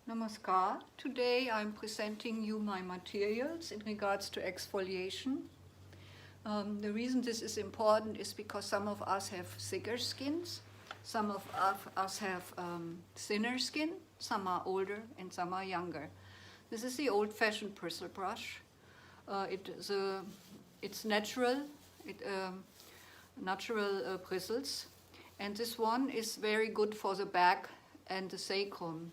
Namaskar. Today I'm presenting you my materials in regards to exfoliation. The reason this is important is because some of us have thicker skins, some of us have thinner skin, some are older and some are younger. This is the old-fashioned bristle brush. It's natural, natural bristles, and this one is very good for the back and the sacrum.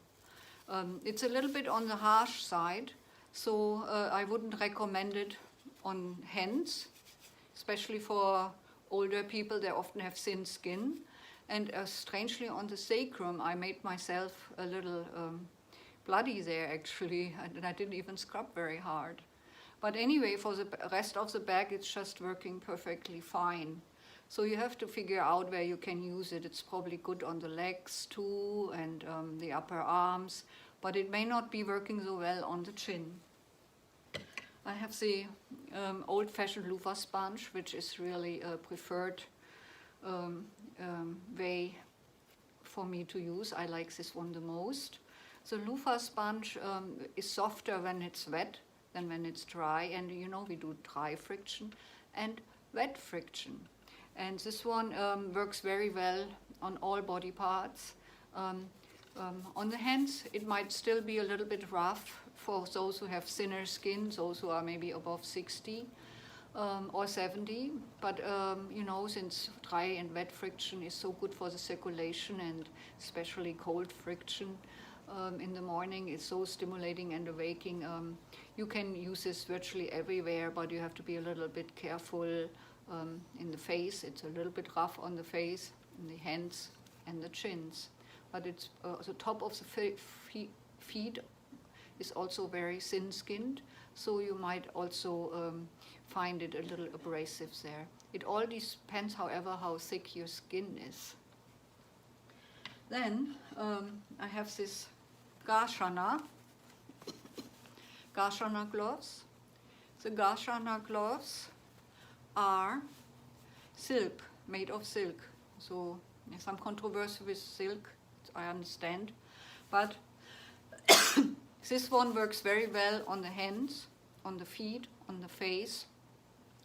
It's a little bit on the harsh side, so I wouldn't recommend it on hands, especially for older people. They often have thin skin, and strangely on the sacrum I made myself a little bloody there actually, and I didn't even scrub very hard. But anyway, for the rest of the back it's just working perfectly fine. So you have to figure out where you can use it. It's probably good on the legs too and the upper arms, but it may not be working so well on the chin. I have the old-fashioned Luffa Sponge, which is really a preferred way for me to use. I like this one the most. The Luffa Sponge is softer when it's wet than when it's dry, and you know we do dry friction and wet friction. And this one works very well on all body parts. On the hands it might still be a little bit rough for those who have thinner skin, those who are maybe above 60 or 70, but you know, since dry and wet friction is so good for the circulation, and especially cold friction in the morning is so stimulating and awaking, you can use this virtually everywhere, but you have to be a little bit careful in the face. It's a little bit rough on the face, in the hands and the chins. But it's the top of the feet is also very thin-skinned, so you might also find it a little abrasive there. It all depends, however, how thick your skin is. Then I have this Garciana gloves. The Garciana gloves are silk, made of silk. So there's some controversy with silk, I understand, but this one works very well on the hands, on the feet, on the face,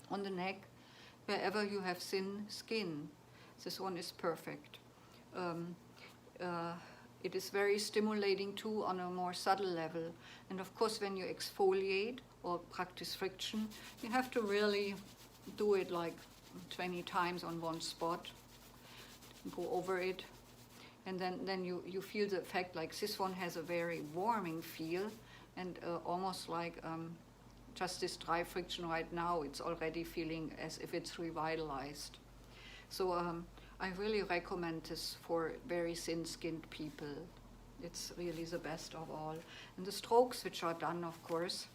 on the neck, wherever you have thin skin. This one is perfect. It is very stimulating too on a more subtle level. And of course when you exfoliate or practice friction, you have to really do it like 20 times on one spot, go over it, and then you feel the effect. Like this one has a very warming feel, and almost like just this dry friction right now, it's already feeling as if it's revitalized. So I really recommend this for very thin-skinned people. It's really the best of all. And the strokes which are done, of course,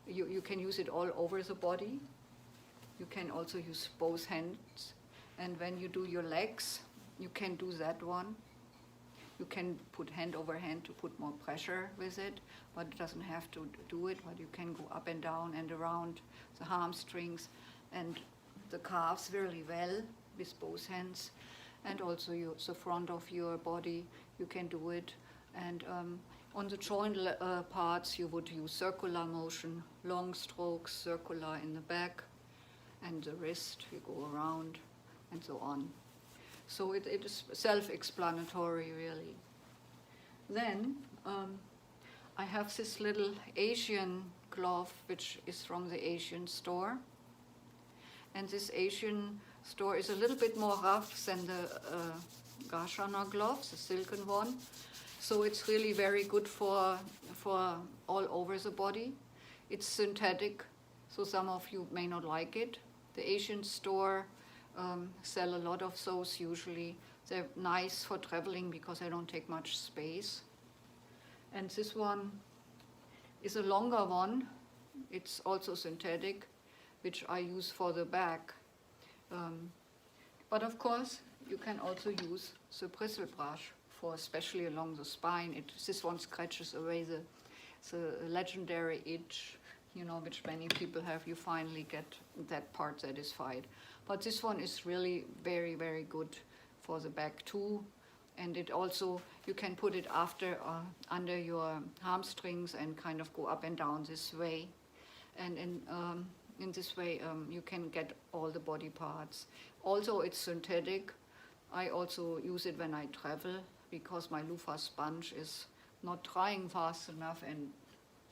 you can use it all over the body. You can also use both hands, and when you do your legs, you can do that one. You can put hand over hand to put more pressure with it, but it doesn't have to do it, but you can go up and down and around the hamstrings and the calves really well with both hands, and also the front of your body, you can do it. And on the joint parts you would use circular motion, long strokes, circular in the back, and the wrist, you go around, and so on. So it is self-explanatory, really. Then I have this little Asian glove, which is from the Asian store. And this Asian store is a little bit more rough than the Garciana gloves, the silken one. So it's really very good for all over the body. It's synthetic, so some of you may not like it. The Asian store sell a lot of those usually. They're nice for traveling because they don't take much space. And this one is a longer one. It's also synthetic, which I use for the back. But of course, you can also use the bristle brush for especially along the spine. This one scratches away the legendary itch, you know, which many people have. You finally get that part satisfied. But this one is really very, very good for the back too. And it also, you can put it after under your hamstrings and kind of go up and down this way. And in this way you can get all the body parts. Also it's synthetic. I also use it when I travel because my Luffa Sponge is not drying fast enough, and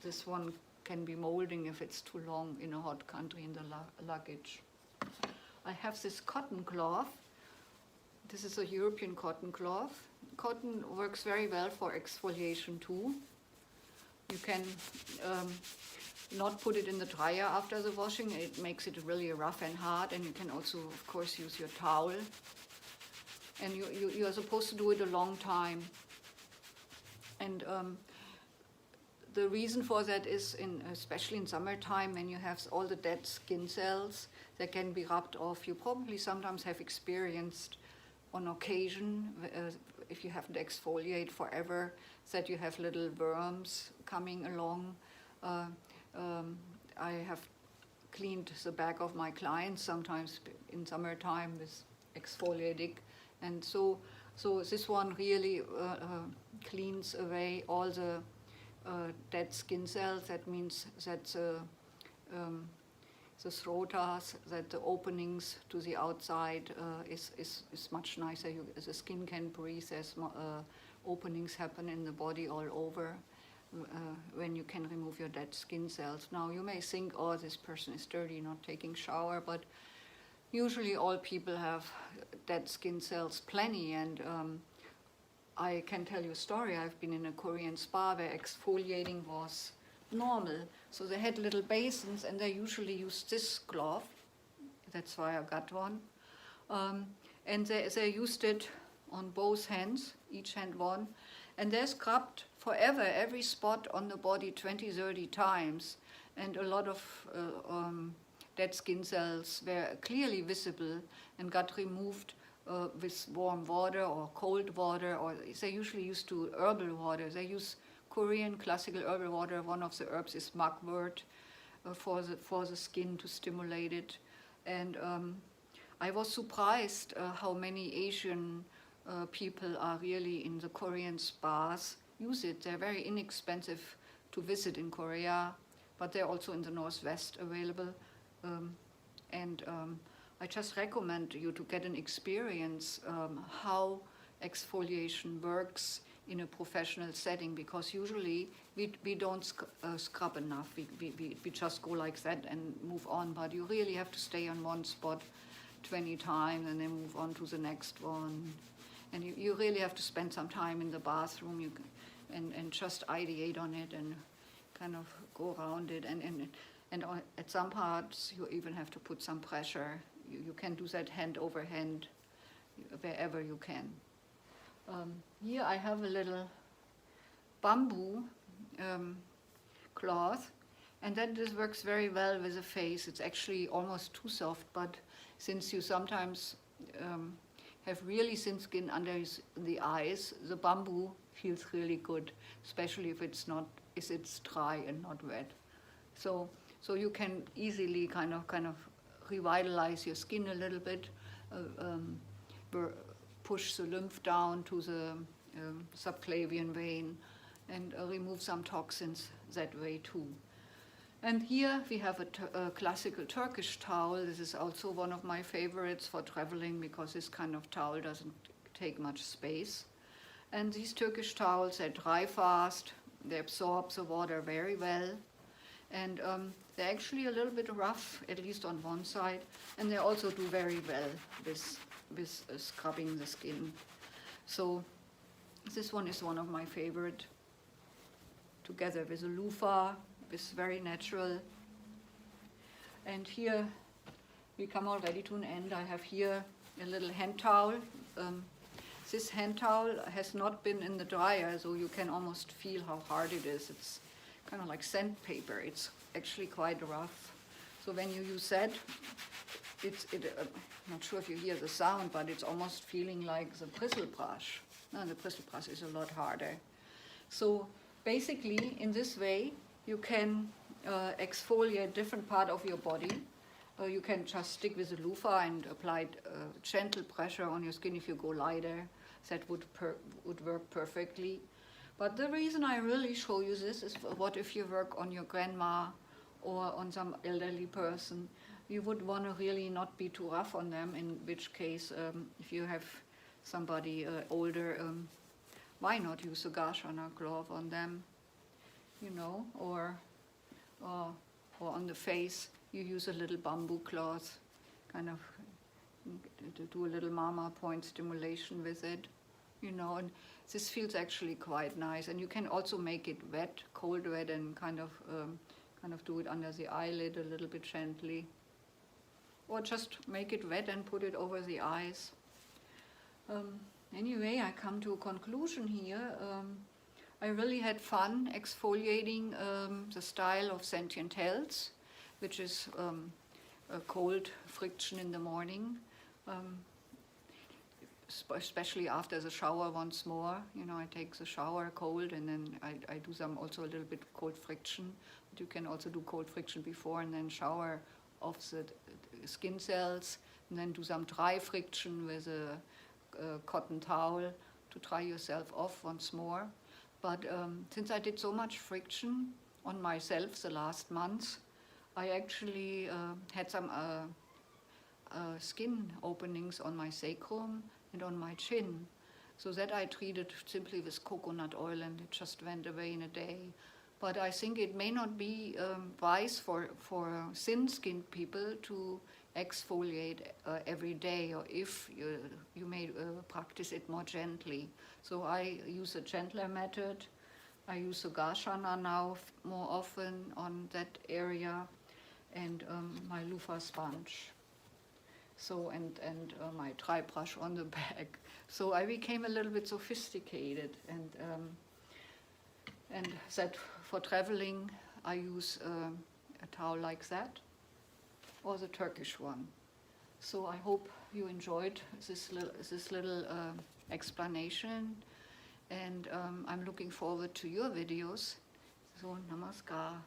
this one can be molding if it's too long in a hot country in the luggage. I have this cotton cloth. This is a European cotton cloth. Cotton works very well for exfoliation too. You can not put it in the dryer after the washing. It makes it really rough and hard, and you can also, of course, use your towel. And you are supposed to do it a long time. And the reason for that is, especially in summertime, when you have all the dead skin cells that can be rubbed off. You probably sometimes have experienced on occasion, if you haven't exfoliate forever, that you have little worms coming along. I have cleaned the back of my clients sometimes in summertime with exfoliating, and so this one really cleans away all the dead skin cells. That means that the throaters, that the openings to the outside is much nicer. The skin can breathe. There's openings happen in the body all over when you can remove your dead skin cells. Now you may think, oh, this person is dirty, not taking shower, but usually all people have dead skin cells plenty, and I can tell you a story. I've been in a Korean spa where exfoliating was normal. So they had little basins, and they usually used this cloth. That's why I got one. And they used it on both hands, each hand one. And they scrubbed forever every spot on the body 20, 30 times. And a lot of dead skin cells were clearly visible and got removed with warm water or cold water, or they usually used to herbal water. They use Korean classical herbal water. One of the herbs is mugwort for the skin to stimulate it. And I was surprised how many Asian people are really in the Korean spas, use it. They're very inexpensive to visit in Korea, but they're also in the Northwest available. I just recommend you to get an experience how exfoliation works in a professional setting, because usually we don't scrub enough. We just go like that and move on, but you really have to stay on one spot 20 times and then move on to the next one. And you really have to spend some time in the bathroom and just ideate on it and kind of go around it. And at some parts you even have to put some pressure. You can do that hand over hand wherever you can. Here I have a little bamboo cloth, and then this works very well with the face. It's actually almost too soft, but since you sometimes have really thin skin under the eyes, the bamboo feels really good, especially if it's dry and not wet. So you can easily kind of revitalize your skin a little bit, push the lymph down to the subclavian vein, and remove some toxins that way too. And here we have a classical Turkish towel. This is also one of my favorites for traveling, because this kind of towel doesn't take much space. And these Turkish towels, they dry fast, they absorb the water very well, and they're actually a little bit rough, at least on one side, and they also do very well with scrubbing the skin. So this one is one of my favorite, together with a loofah. It's very natural. And here we come already to an end. I have here a little hand towel. This hand towel has not been in the dryer, so you can almost feel how hard it is. It's kind of like sandpaper. It's actually quite rough. So when you use that, I'm not sure if you hear the sound, but it's almost feeling like the bristle brush. No, the bristle brush is a lot harder. So basically, in this way, you can exfoliate different part of your body. You can just stick with a loofah and apply gentle pressure on your skin if you go lighter. that would work perfectly. But the reason I really show you this is what if you work on your grandma or on some elderly person. You would want to really not be too rough on them, in which case if you have somebody older, why not use a Garciana glove on them, you know, or on the face you use a little bamboo cloth, kind of to do a little mama point stimulation with it, you know, and this feels actually quite nice. And you can also make it wet, cold wet, and kind of do it under the eyelid a little bit gently, or just make it wet and put it over the eyes. Anyway, I come to a conclusion here. I really had fun exfoliating the style of Sentient Health, which is a cold friction in the morning, especially after the shower once more. You know, I take the shower cold, and then I do some also a little bit cold friction. But you can also do cold friction before and then shower off the skin cells, and then do some dry friction with a cotton towel to dry yourself off once more. But since I did so much friction on myself the last month, I actually had some skin openings on my sacrum and on my chin. So that I treated simply with coconut oil, and it just went away in a day. But I think it may not be wise for thin-skinned people to exfoliate every day, or if you may practice it more gently. So I use a gentler method. I use a Garciana now more often on that area, and my Luffa Sponge. So and my dry brush on the back. So I became a little bit sophisticated, and that for traveling I use a towel like that, or the Turkish one. So I hope you enjoyed this little explanation, and I'm looking forward to your videos. So namaskar.